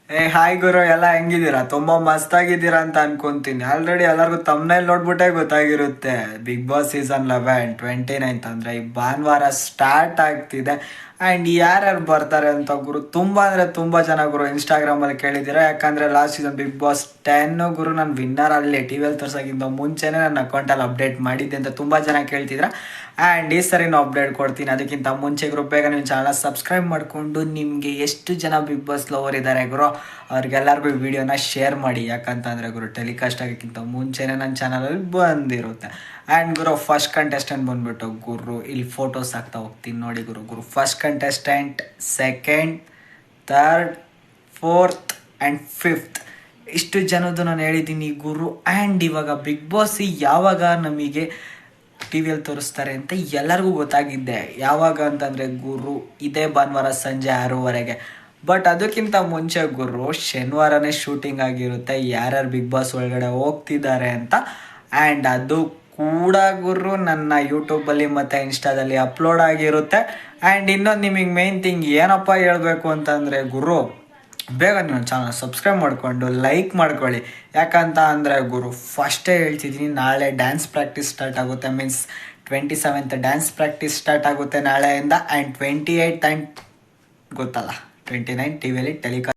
Hi ಗುರು, ಎಲ್ಲ ಹೆಂಗಿದ್ದೀರಾ? ತುಂಬಾ ಮಸ್ತಾಗಿದ್ದೀರಾ ಅಂತ ಅನ್ಕೊಂತೀನಿ. ಆಲ್ರೆಡಿ ಎಲ್ಲರಿಗೂ ತಮ್ಮನೇಲಿ ನೋಡ್ಬಿಟ್ಟೆ ಗೊತ್ತಾಗಿರುತ್ತೆ. ಬಿಗ್ ಬಾಸ್ ಸೀಸನ್ 11 29 ಅಂದ್ರೆ ಈ ಭಾನುವಾರ ಸ್ಟಾರ್ಟ್ ಆಗ್ತಿದೆ. ಆ್ಯಂಡ್ ಯಾರ್ಯಾರು ಬರ್ತಾರೆ ಅಂತ ಗುರು ತುಂಬ ಅಂದರೆ ತುಂಬ ಜನ ಗುರು ಇನ್ಸ್ಟಾಗ್ರಾಮಲ್ಲಿ ಕೇಳಿದ್ದೀರಾ. ಯಾಕಂದರೆ ಲಾಸ್ಟ್ ಸೀಸನ್ ಬಿಗ್ ಬಾಸ್ 10 ಗುರು ನಾನು ವಿನ್ನರ್ ಅಲ್ಲಿ ಟಿವಿಯಲ್ಲಿ ತೋರ್ಸೋಕ್ಕಿಂತ ಮುಂಚೆನೇ ನನ್ನ ಅಕೌಂಟಲ್ಲಿ ಅಪ್ಡೇಟ್ ಮಾಡಿದ್ದೆ ಅಂತ ತುಂಬ ಜನ ಕೇಳ್ತಿದ್ರ. ಆ್ಯಂಡ್ ಈ ಸರಿನೂ ಅಪ್ಡೇಟ್ ಕೊಡ್ತೀನಿ. ಅದಕ್ಕಿಂತ ಮುಂಚೆ ಗುರು ಬೇಗ ನೀವು ಚಾನಲ್ ಸಬ್ಸ್ಕ್ರೈಬ್ ಮಾಡಿಕೊಂಡು ನಿಮಗೆ ಎಷ್ಟು ಜನ ಬಿಗ್ ಬಾಸ್ ಲವರ್ ಇದ್ದಾರೆ ಗುರು ಅವ್ರಿಗೆಲ್ಲರಿಗೂ ಈ ವಿಡಿಯೋನ ಶೇರ್ ಮಾಡಿ. ಯಾಕಂತಂದರೆ ಗುರು ಟೆಲಿಕಾಸ್ಟ್ ಆಗೋಕ್ಕಿಂತ ಮುಂಚೆನೇ ನನ್ನ ಚಾನಲಲ್ಲಿ ಬಂದಿರುತ್ತೆ. ಆ್ಯಂಡ್ ಗುರು ಫಸ್ಟ್ ಕಂಟೆಸ್ಟೆಂಟ್ ಬಂದುಬಿಟ್ಟು ಗುರು ಇಲ್ಲಿ ಫೋಟೋಸ್ ಹಾಕ್ತಾ ಹೋಗ್ತೀನಿ ನೋಡಿ ಗುರು first contestant, second, third, fourth and fifth ಇಷ್ಟು ಜನದ್ದು ನಾನು ಹೇಳಿದ್ದೀನಿ ಗುರು. ಆ್ಯಂಡ್ ಇವಾಗ ಬಿಗ್ ಬಾಸ್ ಯಾವಾಗ ನಮಗೆ ಟಿ ವಿಯಲ್ಲಿ ತೋರಿಸ್ತಾರೆ ಅಂತ ಎಲ್ಲರಿಗೂ ಗೊತ್ತಾಗಿದ್ದೆ. ಯಾವಾಗ ಅಂತಂದರೆ ಗುರು ಇದೇ ಭಾನುವಾರ ಸಂಜೆ 6:30. ಬಟ್ ಅದಕ್ಕಿಂತ ಮುಂಚೆ ಗುರು ಶನಿವಾರನೇ ಶೂಟಿಂಗ್ ಆಗಿರುತ್ತೆ ಯಾರ್ಯಾರು ಬಿಗ್ ಬಾಸ್ ಒಳಗಡೆ ಹೋಗ್ತಿದ್ದಾರೆ ಅಂತ. ಆ್ಯಂಡ್ ಅದು ಕೂಡ ಗುರು ನನ್ನ ಯೂಟ್ಯೂಬಲ್ಲಿ ಮತ್ತು ಇನ್ಸ್ಟಾದಲ್ಲಿ ಅಪ್ಲೋಡ್ ಆಗಿರುತ್ತೆ. ಆ್ಯಂಡ್ ಇನ್ನೊಂದು ನಿಮಗೆ ಮೇನ್ ಥಿಂಗ್ ಏನಪ್ಪ ಹೇಳಬೇಕು ಅಂತಂದರೆ ಗುರು ಬೇಗ ನೀವು ಚಾನಲ್ ಸಬ್ಸ್ಕ್ರೈಬ್ ಮಾಡಿಕೊಂಡು ಲೈಕ್ ಮಾಡ್ಕೊಳ್ಳಿ. ಯಾಕಂತ ಅಂದರೆ ಗುರು ಫಸ್ಟೇ ಹೇಳ್ತಿದ್ದೀನಿ, ನಾಳೆ ಡ್ಯಾನ್ಸ್ ಪ್ರಾಕ್ಟೀಸ್ ಸ್ಟಾರ್ಟ್ ಆಗುತ್ತೆ. Means 27th dance practice start ಆಗುತ್ತೆ ನಾಳೆಯಿಂದ. ಆ್ಯಂಡ್ 28 ಆ್ಯಂಡ್ ಗೊತ್ತಲ್ಲ 29 ಟಿ ವಿಯಲ್ಲಿ ಟೆಲಿಕಾಸ್ಟ್